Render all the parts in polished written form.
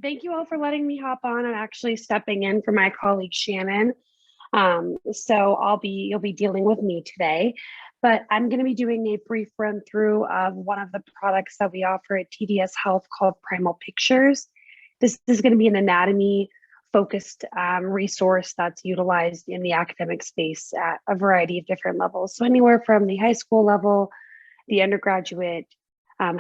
Thank you all for letting me hop on. I'm actually stepping in for my colleague Shannon. So you'll be dealing with me today, but I'm going to be doing a brief run through of one of the products that we offer at TDS Health called Primal Pictures. This is going to be an anatomy focused resource that's utilized in the academic space at a variety of different levels. So anywhere from the high school level, the undergraduate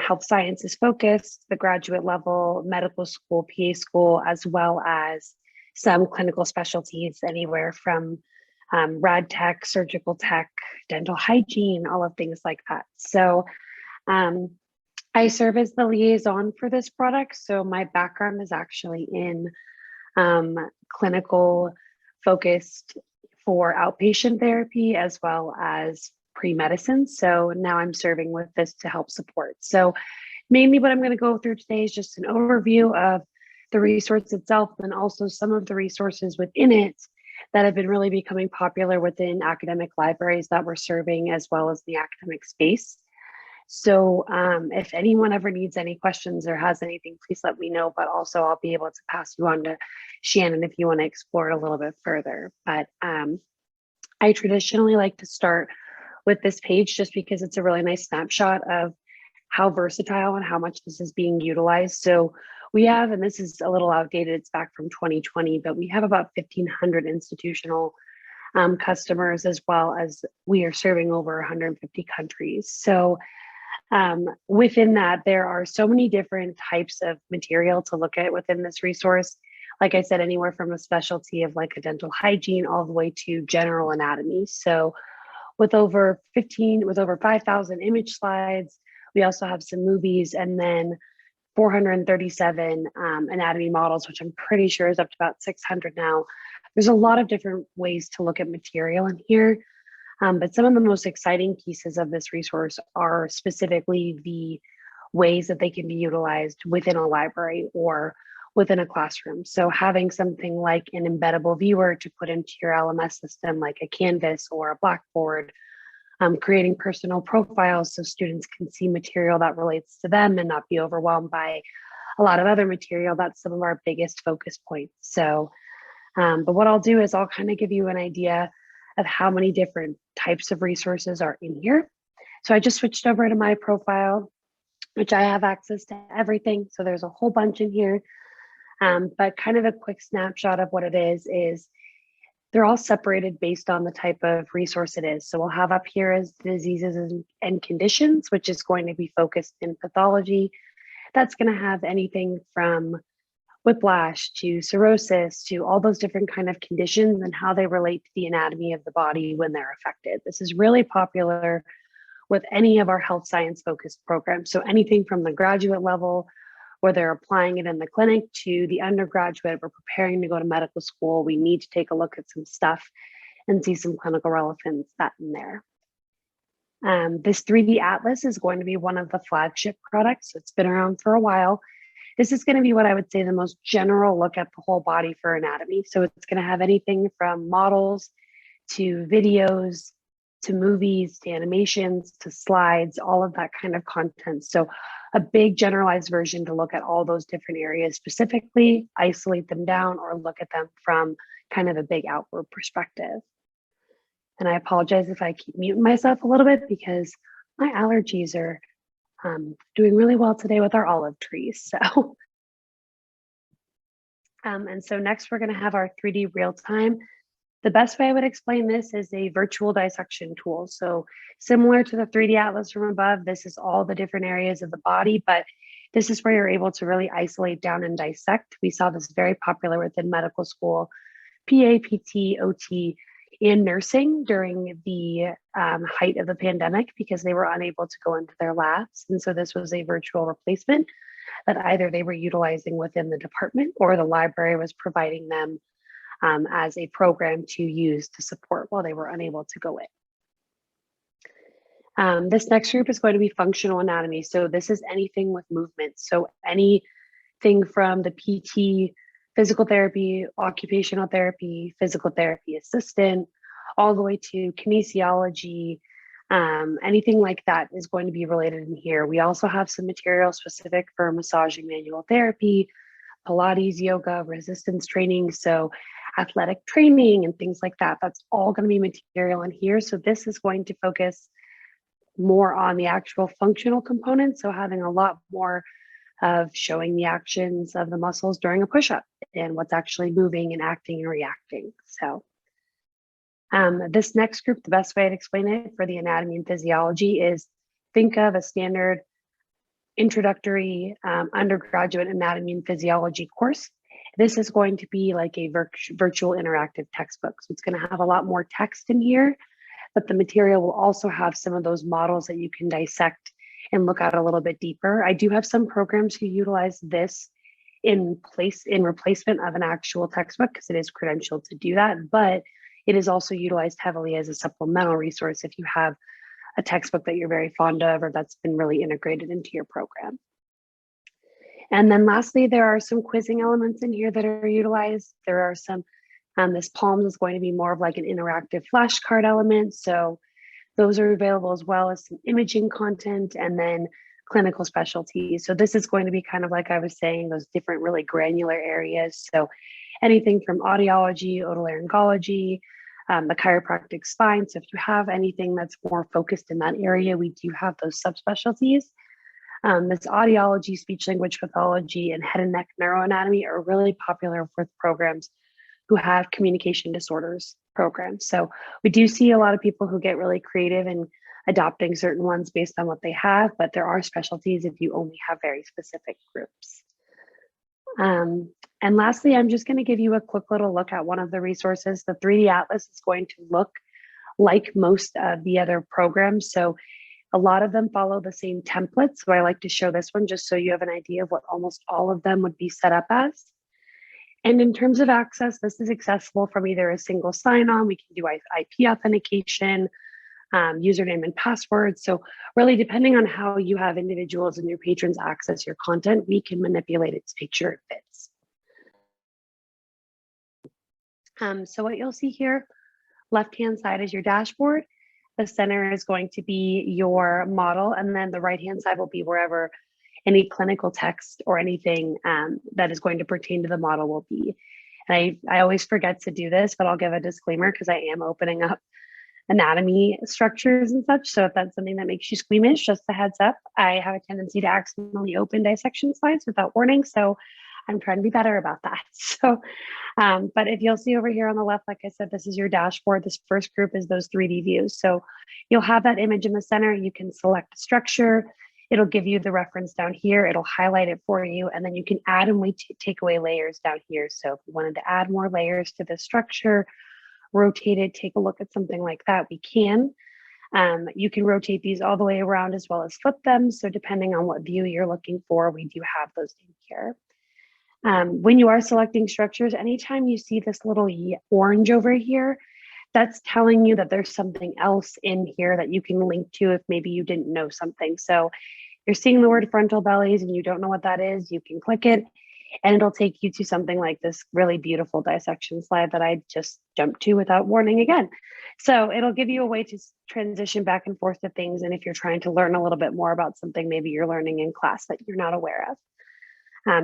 health sciences focused, the graduate level, medical school, PA school, as well as some clinical specialties, anywhere from rad tech, surgical tech, dental hygiene, all of things like that. So I serve as the liaison for this product. So my background is actually in clinical focused for outpatient therapy as well as pre-medicine. So now I'm serving with this to help support. So mainly what I'm going to go through today is just an overview of the resource itself and also some of the resources within it that have been really becoming popular within academic libraries that we're serving as well as the academic space. So if anyone ever needs any questions or has anything, please let me know, but also I'll be able to pass you on to Shannon if you want to explore it a little bit further. But I traditionally like to start with this page just because it's a really nice snapshot of how versatile and how much this is being utilized. So we have, and this is a little outdated, it's back from 2020, but we have about 1,500 institutional customers, as well as we are serving over 150 countries. So within that, there are so many different types of material to look at within this resource. Like I said, anywhere from a specialty of like a dental hygiene all the way to general anatomy. So with over 5,000 image slides, we also have some movies and then 437 anatomy models, which I'm pretty sure is up to about 600 now. There's a lot of different ways to look at material in here. But some of the most exciting pieces of this resource are specifically the ways that they can be utilized within a library or within a classroom. So having something like an embeddable viewer to put into your LMS system, like a Canvas or a Blackboard, creating personal profiles so students can see material that relates to them and not be overwhelmed by a lot of other material. That's some of our biggest focus points. So, but what I'll do is I'll kind of give you an idea of how many different types of resources are in here. So I just switched over to my profile, which I have access to everything. So there's a whole bunch in here. But kind of a quick snapshot of what it is they're all separated based on the type of resource it is. So we'll have up here as diseases and conditions, which is going to be focused in pathology. That's going to have anything from whiplash to cirrhosis to all those different kind of conditions and how they relate to the anatomy of the body when they're affected. This is really popular with any of our health science focused programs. So anything from the graduate level where they're applying it in the clinic to the undergraduate, we're preparing to go to medical school. We need to take a look at some stuff and see some clinical relevance that in there. This 3D Atlas is going to be one of the flagship products. It's been around for a while. This is going to be what I would say the most general look at the whole body for anatomy. So it's going to have anything from models to videos, to movies, to animations, to slides, all of that kind of content. So a big generalized version to look at all those different areas specifically, isolate them down, or look at them from kind of a big outward perspective. And I apologize if I keep muting myself a little bit because my allergies are doing really well today with our olive trees. So, and so next we're going to have our 3D real time. The best way I would explain this is a virtual dissection tool. So similar to the 3D Atlas from above, this is all the different areas of the body, but this is where you're able to really isolate down and dissect. We saw this very popular within medical school, PA, PT, OT, and nursing during the height of the pandemic because they were unable to go into their labs. And so this was a virtual replacement that either they were utilizing within the department or the library was providing them as a program to use to support while they were unable to go in. This next group is going to be functional anatomy. So this is anything with movement. So anything from the PT, physical therapy, occupational therapy, physical therapy assistant, all the way to kinesiology, anything like that is going to be related in here. We also have some material specific for massaging manual therapy, Pilates, yoga, resistance training. So athletic training and things like that. That's all going to be material in here. So this is going to focus more on the actual functional components. So having a lot more of showing the actions of the muscles during a push-up and what's actually moving and acting and reacting. So this next group, the best way to explain it for the anatomy and physiology is think of a standard introductory undergraduate anatomy and physiology course. This is going to be like a virtual interactive textbook. So it's going to have a lot more text in here, but the material will also have some of those models that you can dissect and look at a little bit deeper. I do have some programs who utilize this in replacement of an actual textbook because it is credentialed to do that, but it is also utilized heavily as a supplemental resource if you have a textbook that you're very fond of or that's been really integrated into your program. And then lastly, there are some quizzing elements in here that are utilized. There are some, this Palms is going to be more of like an interactive flashcard element. So those are available as well as some imaging content and then clinical specialties. So this is going to be kind of like I was saying, those different really granular areas. So anything from audiology, otolaryngology, the chiropractic spine. So if you have anything that's more focused in that area, we do have those subspecialties. This audiology, speech language pathology, and head and neck neuroanatomy are really popular with programs who have communication disorders programs. So we do see a lot of people who get really creative in adopting certain ones based on what they have, but there are specialties if you only have very specific groups. And lastly, I'm just going to give you a quick little look at one of the resources. The 3D Atlas is going to look like most of the other programs. So a lot of them follow the same templates. So I like to show this one just so you have an idea of what almost all of them would be set up as. And in terms of access, this is accessible from either a single sign-on, we can do IP authentication, username and password. So really depending on how you have individuals and your patrons access your content, we can manipulate it to make sure it fits. So what you'll see here, left-hand side is your dashboard. The center is going to be your model, and then the right-hand side will be wherever any clinical text or anything that is going to pertain to the model will be. And I always forget to do this, but I'll give a disclaimer because I am opening up anatomy structures and such. So if that's something that makes you squeamish, just a heads up, I have a tendency to accidentally open dissection slides without warning. So I'm trying to be better about that. So, but if you'll see over here on the left, like I said, this is your dashboard. This first group is those 3D views. So you'll have that image in the center. You can select a structure. It'll give you the reference down here. It'll highlight it for you. And then you can add and take away layers down here. So if you wanted to add more layers to the structure, rotate it, take a look at something like that, we can. You can rotate these all the way around as well as flip them. So depending on what view you're looking for, we do have those in here. When you are selecting structures, anytime you see this little orange over here, that's telling you that there's something else in here that you can link to if maybe you didn't know something. So you're seeing the word frontal bellies and you don't know what that is, you can click it and it'll take you to something like this really beautiful dissection slide that I just jumped to without warning again. So it'll give you a way to transition back and forth to things. And if you're trying to learn a little bit more about something maybe you're learning in class that you're not aware of.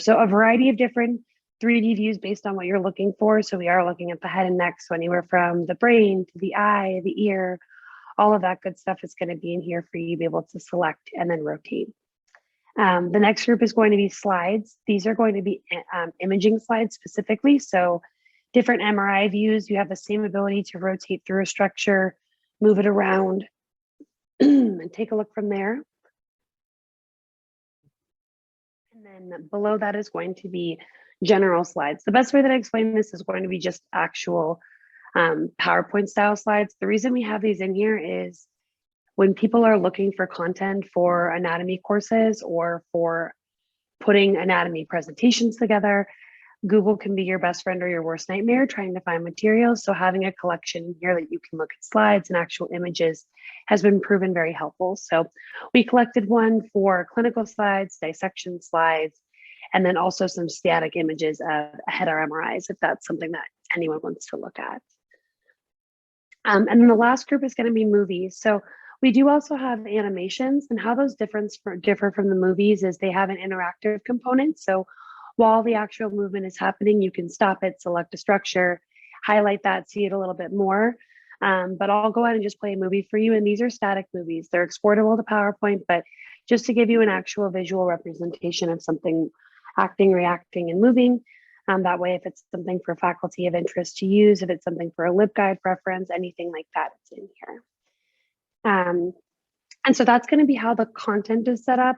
So a variety of different 3D views based on what you're looking for. So we are looking at the head and neck, so anywhere from the brain to the eye, the ear, all of that good stuff is going to be in here for you to be able to select and then rotate. The next group is going to be slides. These are going to be imaging slides specifically. So different MRI views, you have the same ability to rotate through a structure, move it around, and take a look from there. And then below that is going to be general slides. The best way that I explain this is going to be just actual PowerPoint style slides. The reason we have these in here is when people are looking for content for anatomy courses or for putting anatomy presentations together, Google can be your best friend or your worst nightmare trying to find materials. So having a collection here that you can look at slides and actual images has been proven very helpful. So we collected one for clinical slides, dissection slides, and then also some static images of head MRIs, if that's something that anyone wants to look at. And then the last group is going to be movies. So we do also have animations, and how those differ from the movies is they have an interactive component. So while the actual movement is happening, you can stop it, select a structure, highlight that, see it a little bit more. But I'll go ahead and just play a movie for you. And these are static movies. They're exportable to PowerPoint, but just to give you an actual visual representation of something acting, reacting, and moving. That way, if it's something for faculty of interest to use, if it's something for a LibGuide reference, anything like that, it's in here. And so that's going to be how the content is set up.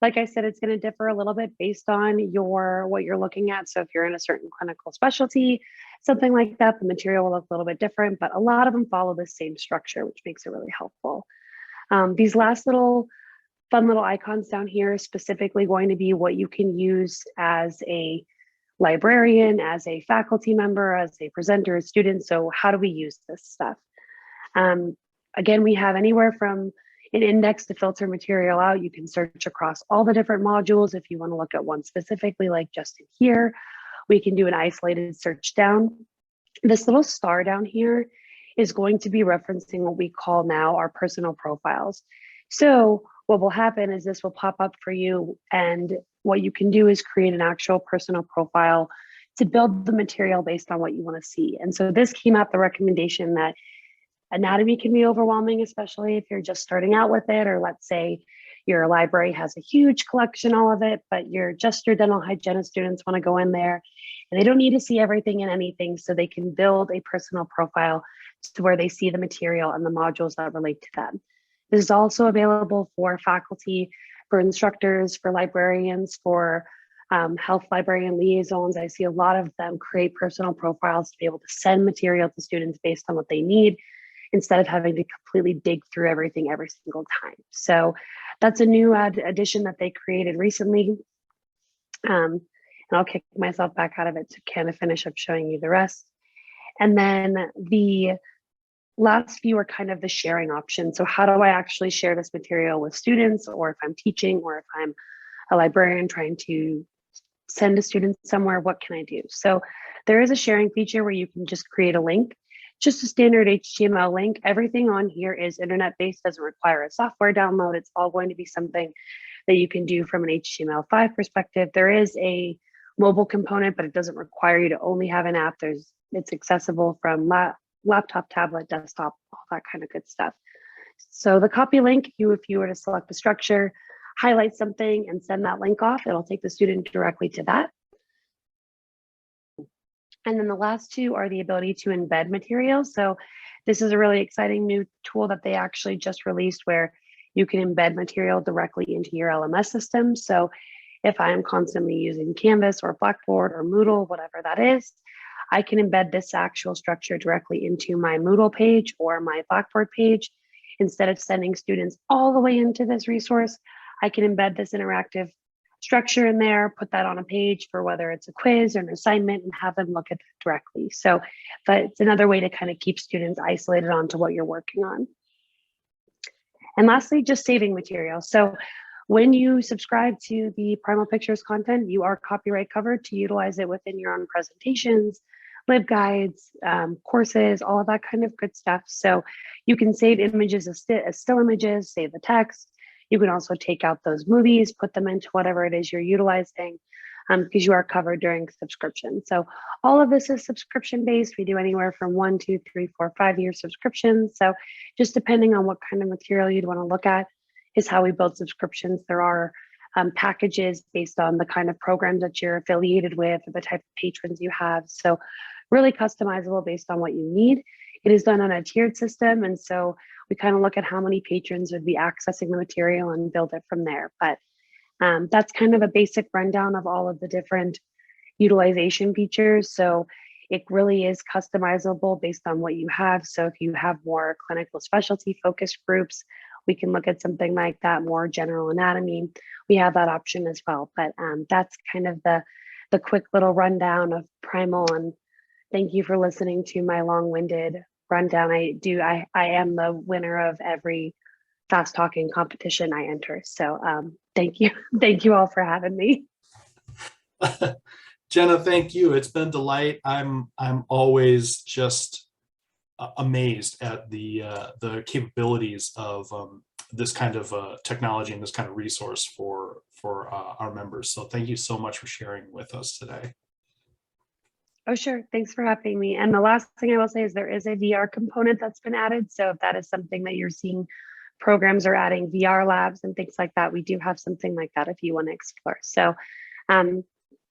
Like I said, it's going to differ a little bit based on what you're looking at. So if you're in a certain clinical specialty, something like that, the material will look a little bit different, but a lot of them follow the same structure, which makes it really helpful. These last fun little icons down here are specifically going to be what you can use as a librarian, as a faculty member, as a presenter, a student. So how do we use this stuff? Again, we have anywhere from an index to filter material out. You can search across all the different modules. If you want to look at one specifically, like just in here, we can do an isolated search down. This little star down here is going to be referencing what we call now our personal profiles. So what will happen is this will pop up for you, and what you can do is create an actual personal profile to build the material based on what you want to see. And so this came out the recommendation that anatomy can be overwhelming, especially if you're just starting out with it, or let's say your library has a huge collection, all of it, but your dental hygienist students want to go in there and they don't need to see everything and anything, so they can build a personal profile to where they see the material and the modules that relate to them. This is also available for faculty, for instructors, for librarians, for health librarian liaisons. I see a lot of them create personal profiles to be able to send material to students based on what they need, instead of having to completely dig through everything every single time. So that's a new addition that they created recently. And I'll kick myself back out of it to kind of finish up showing you the rest. And then the last few are kind of the sharing options. So how do I actually share this material with students, or if I'm teaching, or if I'm a librarian trying to send a student somewhere, what can I do? So there is a sharing feature where you can just create a link, just a standard HTML link. Everything on here is internet-based, doesn't require a software download. It's all going to be something that you can do from an HTML5 perspective. There is a mobile component, but it doesn't require you to only have an app. It's accessible from laptop, tablet, desktop, all that kind of good stuff. So the copy link, if you were to select a structure, highlight something and send that link off, it'll take the student directly to that. And then the last two are the ability to embed materials. So this is a really exciting new tool that they actually just released, where you can embed material directly into your LMS system. So if I am constantly using Canvas or Blackboard or Moodle, whatever that is, I can embed this actual structure directly into my Moodle page or my Blackboard page. Instead of sending students all the way into this resource, I can embed this interactive structure in there, put that on a page for whether it's a quiz or an assignment, and have them look at it directly. So, but it's another way to kind of keep students isolated onto what you're working on. And lastly, just saving material. So when you subscribe to the Primal Pictures content, you are copyright covered to utilize it within your own presentations, LibGuides, courses, all of that kind of good stuff. So you can save images as still images, save the text. You can also take out those movies, put them into whatever it is you're utilizing, because you are covered during subscription. So all of this is subscription based. We do anywhere from 1, 2, 3, 4, 5-year subscriptions. So just depending on what kind of material you'd want to look at is how we build subscriptions. There are packages based on the kind of programs that you're affiliated with or the type of patrons you have. So really customizable based on what you need. It is done on a tiered system. And so we kind of look at how many patrons would be accessing the material and build it from there. But that's kind of a basic rundown of all of the different utilization features. So it really is customizable based on what you have. So if you have more clinical specialty focused groups, we can look at something like that, more general anatomy. We have that option as well. But that's kind of the quick little rundown of Primal. And thank you for listening to my long-winded rundown. I am the winner of every fast talking competition I enter. So thank you. Thank you all for having me. Jenna, thank you. It's been a delight. I'm always just amazed at the capabilities of this kind of technology and this kind of resource for our members. So thank you so much for sharing with us today. Oh, sure. Thanks for having me. And the last thing I will say is there is a VR component that's been added. So if that is something that you're seeing, programs are adding VR labs and things like that, we do have something like that if you want to explore. So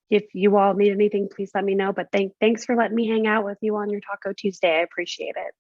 if you all need anything, please let me know. But thanks for letting me hang out with you on your Taco Tuesday. I appreciate it.